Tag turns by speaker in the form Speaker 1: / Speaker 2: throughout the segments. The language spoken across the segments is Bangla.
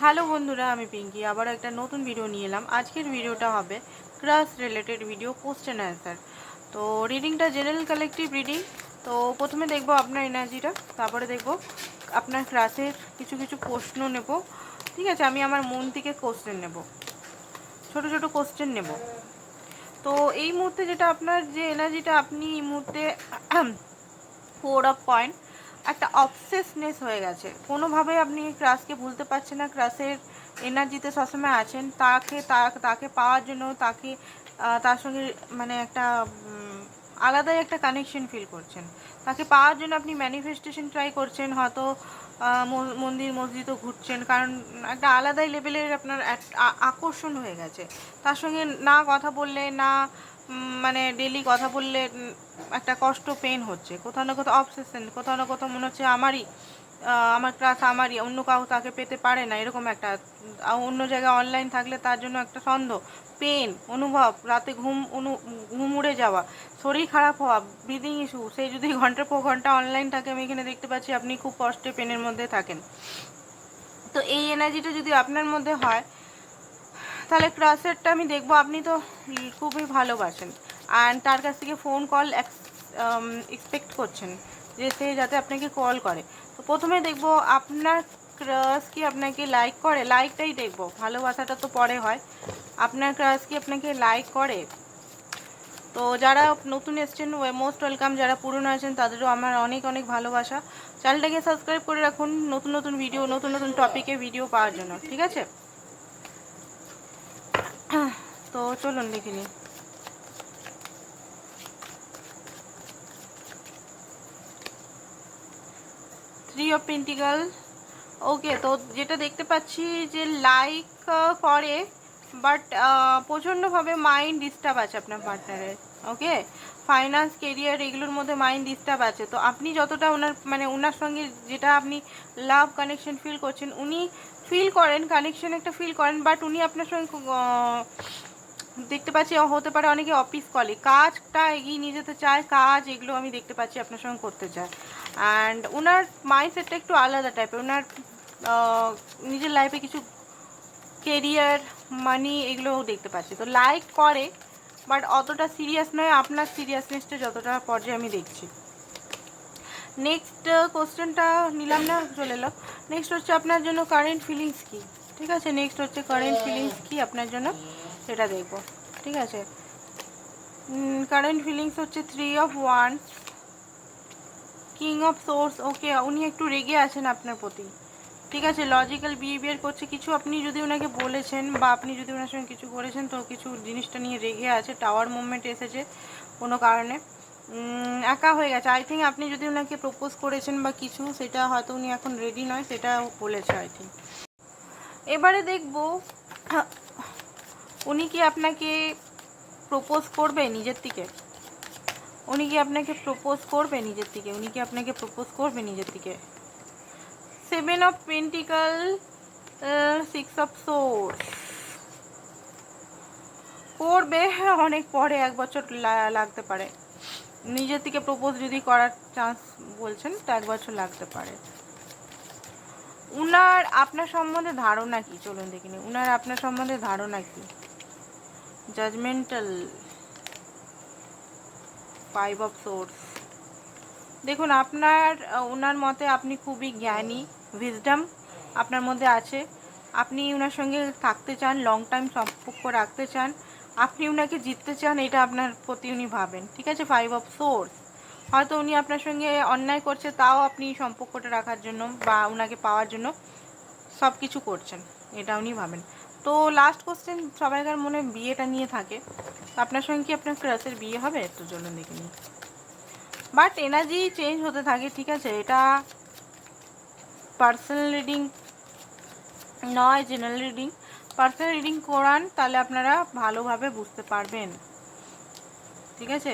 Speaker 1: হ্যালো বন্ধুরা, আমি পিঙ্কি আবার একটা নতুন ভিডিও নিয়ে এলাম। আজকের ভিডিওটা হবে crush related video, question answer. তো রিডিংটা জেনারেল কালেকটিভ রিডিং। তো প্রথমে দেখবো আপনার এনার্জিটা, তারপরে দেখবো আপনার ক্রাশের কিছু কিছু প্রশ্ন নেব। ঠিক আছে, আমি আমার মন থেকে কোশ্চেন নেব, ছোট ছোট কোশ্চেন নেব। তো এই মুহূর্তে যেটা আপনার যে এনার্জিটা, আপনি এই মুহূর্তে 4 অফ পয়েন্ট, একটা অবসেসনেস হয়ে গেছে। কোনোভাবে আপনি ক্রাশকে ভুলতে পারছেন না, ক্রাশের এনার্জিতে সবসময় আছেন। তাকে পাওয়ার জন্য, তার সঙ্গে মানে একটা আলাদাই একটা কানেকশন ফিল করছেন। তাকে পাওয়ার জন্য আপনি ম্যানিফেস্টেশন ট্রাই করছেন, হয়তো মন্দির মসজিদও ঘুরছেন, কারণ একটা আলাদাই লেভেলের আপনার আকর্ষণ হয়ে গেছে তার সঙ্গে। না কথা বললে, না মানে ডেলি কথা বললে একটা কষ্ট, পেন হচ্ছে, কোথাও না কোথাও অবসেশন, কোথাও না কোথাও মনে হচ্ছে আমার ক্লাস আমারই, অন্য কাউ তাকে পেতে পারে না, এরকম একটা। অন্য জায়গায় অনলাইন থাকলে তার জন্য একটা সন্দেহ, পেন অনুভব, রাতে ঘুম উড়ে যাওয়া, শরীর খারাপ হওয়া, ব্রিদিং ইস্যু। সেই যদি ঘন্টার পর ঘন্টা অনলাইন থাকে, আমি এখানে দেখতে পাচ্ছি আপনি খুব কষ্টে, পেনের মধ্যে থাকেন। তো এই এনার্জিটা যদি আপনার মধ্যে হয়, তাহলে ক্রাশেরটা আমি দেখবো আপনি তো খুবই ভালোবাসেন, অ্যান্ড তার কাছ থেকে ফোন কল এক্সপেক্ট করছেন যে সে যাতে আপনাকে কল করে। তো প্রথমে দেখবো আপনার ক্রাশ কি আপনাকে লাইক করে, লাইকটাই দেখবো, ভালোবাসাটা তো পরে হয়। আপনার ক্রাশ কি আপনাকে লাইক করে? তো যারা নতুন এসছেন মোস্ট ওয়েলকাম, যারা পুরনো আছেন তাদেরও আমার অনেক অনেক ভালোবাসা। চ্যানেলটাকে সাবস্ক্রাইব করে রাখুন নতুন নতুন ভিডিও, নতুন নতুন টপিকে ভিডিও পাওয়ার জন্য, ঠিক আছে? তো চলুন দেখে নিই। Three of pentacle. ওকে, তো যেটা দেখতে পাচ্ছি যে লাইক করে, বাট প্রচণ্ডভাবে মাইন্ড ডিস্টার্ব আছে আপনার পার্টনারের। ওকে, ফাইন্যান্স, কেরিয়ার এগুলোর মধ্যে মাইন্ড ডিস্টার্ব আছে। তো আপনি যতটা ওনার সঙ্গে যেটা আপনি লাভ কানেকশন ফিল করছেন, উনি ফিল করেন, কানেকশন একটা ফিল করেন, বাট উনি আপনার সঙ্গে দেখতে পাচ্ছি হতে পারে অনেকে অফিস কলিগ, কাজটা এগিয়ে নিয়ে যেতে চায়, কাজ এগুলো আমি দেখতে পাচ্ছি আপনার সঙ্গে করতে চায়। অ্যান্ড ওনার মাইন্ডসেটটা একটু আলাদা টাইপের। ওনার নিজের লাইফে কিছু কেরিয়ার, মানি এগুলোও দেখতে পাচ্ছি। তো লাইক করে, বাট অতটা সিরিয়াস নয় আপনার সিরিয়াসনেসটা যতটা পর্যায়ে আমি দেখছি। নেক্সট কোশ্চেনটা নিলাম না, চলে এলো। নেক্সট হচ্ছে আপনার জন্য কারেন্ট ফিলিংস কী। ঠিক আছে, নেক্সট হচ্ছে কারেন্ট ফিলিংস কী আপনার জন্য, সেটা দেখবো। ঠিক আছে, কারেন্ট ফিলিংস হচ্ছে 3 of once, king of source. Okay, উনি একটু রেগে আছেন আপনার প্রতি। ঠিক আছে, লজিক্যাল বিহেভিয়ার করছে কিছু, আপনি যদি ওনাকে বলেছেন বা আপনি যদি ওনার সঙ্গে কিছু করেছেন, তো কিছু জিনিসটা নিয়ে রেগে আছে। টাওয়ার মুভমেন্ট এসেছে কোনো কারণে, একা হয়ে গেছে। আই থিঙ্ক আপনি যদি ওনাকে প্রপোজ করেছেন বা কিছু, সেটা হয়তো উনি এখন রেডি নয়, সেটা বলেছে আই থিঙ্ক। এবারে দেখব উনি কি আপনাকে প্রপোজ করবে নিজের থেকে, উনি কি আপনাকে প্রপোজ করবে নিজের থেকে, উনি কি আপনাকে প্রপোজ করবে নিজের থেকে। 7 অফ পেন্টিকাল, 6 অফ সোর্স। করবে অনেক পরে, 1 বছর লাগতে পারে। নিজের থেকে প্রপোজ যদি করার চান্স বলছেন, তো 1 বছর লাগতে পারে। উনার আপনার সম্বন্ধে ধারণা কি, চলুন দেখিনি। উনার আপনার সম্বন্ধে ধারণা কি। Judgmental, 5 of source. দেখুন, ওনার মতে আপনি খুবই জ্ঞানী, উইজডম আপনার মধ্যে আছে। আপনি ওনার সঙ্গে থাকতে চান, লং টাইম সম্পর্ক রাখতে চান, আপনি ওনাকে জিততে চান, এটা আপনার প্রতি উনি ভাবেন। ঠিক আছে, 5 অফ সোর্স। হয়তো উনি আপনার সঙ্গে অন্যায় করছে, তাও আপনি সম্পর্কটা রাখার জন্য বা ওনাকে পাওয়ার জন্য সব কিছু করছেন, এটা উনি ভাবেন। তো লাস্ট কোশ্চেন, সবাইকার মনে বিয়েটা নিয়ে থাকে। আপনার সঙ্গে কি আপনার ক্রাশের বিয়ে হবে, তো চলুন দেখে নিই। বাট এনার্জি চেঞ্জ হতে থাকে, ঠিক আছে। এটা পার্সোনাল রিডিং নয়, জেনারেল রিডিং। পার্সোনাল রিডিং করান, তাহলে আপনারা ভালোভাবে বুঝতে পারবেন, ঠিক আছে।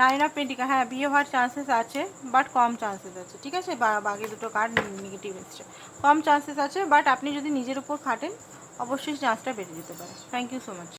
Speaker 1: 9 অফ পেন্টিকাল, হ্যাঁ বিয়ে হওয়ার চান্সেস আছে, বাট কম চান্সেস আছে, ঠিক আছে। বাকি দুটো কার্ড নেগেটিভ এসছে, কম চান্সেস আছে, বাট আপনি যদি নিজের উপর খাটেন, অবশ্যই চান্সটা বেড়ে যেতে পারে। Thank you so much.